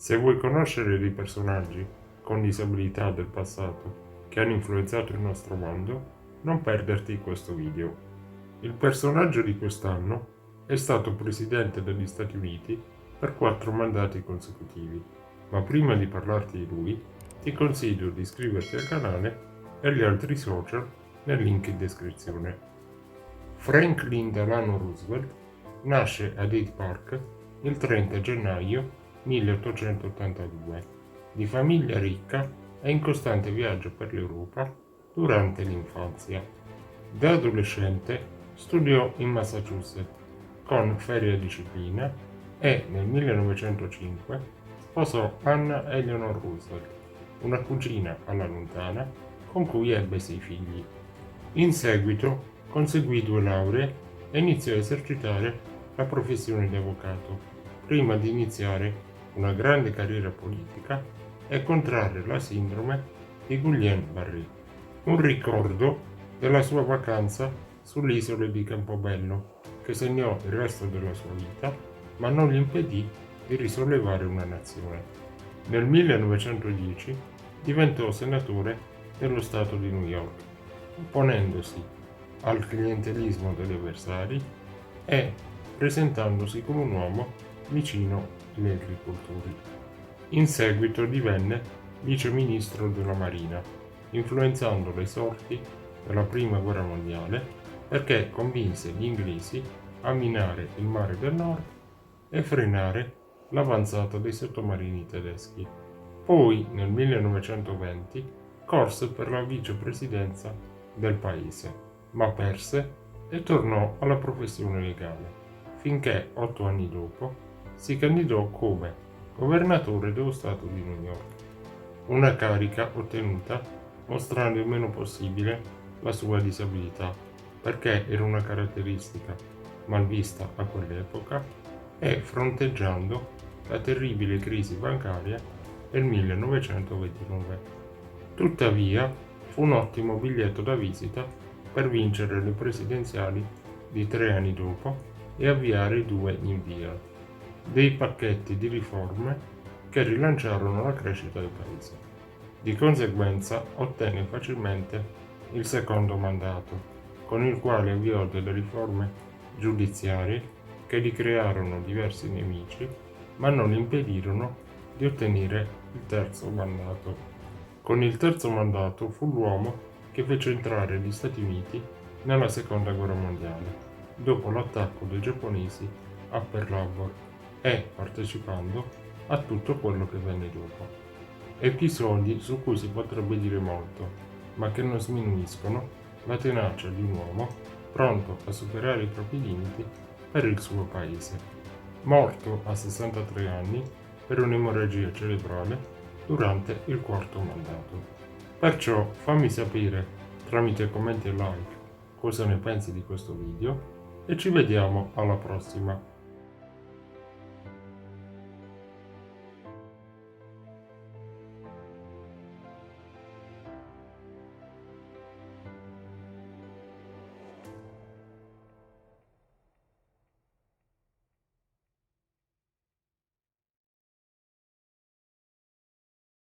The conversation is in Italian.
Se vuoi conoscere dei personaggi con disabilità del passato che hanno influenzato il nostro mondo, non perderti questo video. Il personaggio di quest'anno è stato presidente degli Stati Uniti per 4 mandati consecutivi, ma prima di parlarti di lui, ti consiglio di iscriverti al canale e agli altri social nel link in descrizione. Franklin Delano Roosevelt nasce ad Hyde Park il 30 gennaio 1882, di famiglia ricca e in costante viaggio per l'Europa durante l'infanzia. Da adolescente studiò in Massachusetts con ferrea disciplina e nel 1905 sposò Anna Eleanor Roosevelt, una cugina alla lontana con cui ebbe 6 figli. In seguito conseguì 2 lauree e iniziò a esercitare la professione di avvocato, prima di iniziare una grande carriera politica e contrarre la sindrome di Guillain-Barré, un ricordo della sua vacanza sulle isole di Campobello, che segnò il resto della sua vita, ma non gli impedì di risollevare una nazione. Nel 1910 diventò senatore dello Stato di New York, opponendosi al clientelismo degli avversari e presentandosi come un uomo vicino agli agricoltori. In seguito divenne vice ministro della Marina, influenzando le sorti della Prima Guerra Mondiale perché convinse gli inglesi a minare il Mare del Nord e frenare l'avanzata dei sottomarini tedeschi. Poi, nel 1920, corse per la vicepresidenza del paese, ma perse e tornò alla professione legale, finché 8 anni dopo si candidò come governatore dello Stato di New York, una carica ottenuta mostrando il meno possibile la sua disabilità, perché era una caratteristica mal vista a quell'epoca, e fronteggiando la terribile crisi bancaria del 1929. Tuttavia, fu un ottimo biglietto da visita per vincere le presidenziali di 3 anni dopo e avviare i 2 New Deal, dei pacchetti di riforme che rilanciarono la crescita del paese. Di conseguenza ottenne facilmente il secondo mandato, con il quale avviò delle riforme giudiziarie che gli crearono diversi nemici, ma non gli impedirono di ottenere il terzo mandato. Con il terzo mandato fu l'uomo che fece entrare gli Stati Uniti nella Seconda Guerra Mondiale, dopo l'attacco dei giapponesi a Pearl Harbor e partecipando a tutto quello che venne dopo. Episodi su cui si potrebbe dire molto, ma che non sminuiscono la tenacia di un uomo pronto a superare i propri limiti per il suo paese. Morto a 63 anni per un'emorragia cerebrale durante il quarto mandato. Perciò fammi sapere tramite commenti e like cosa ne pensi di questo video e ci vediamo alla prossima.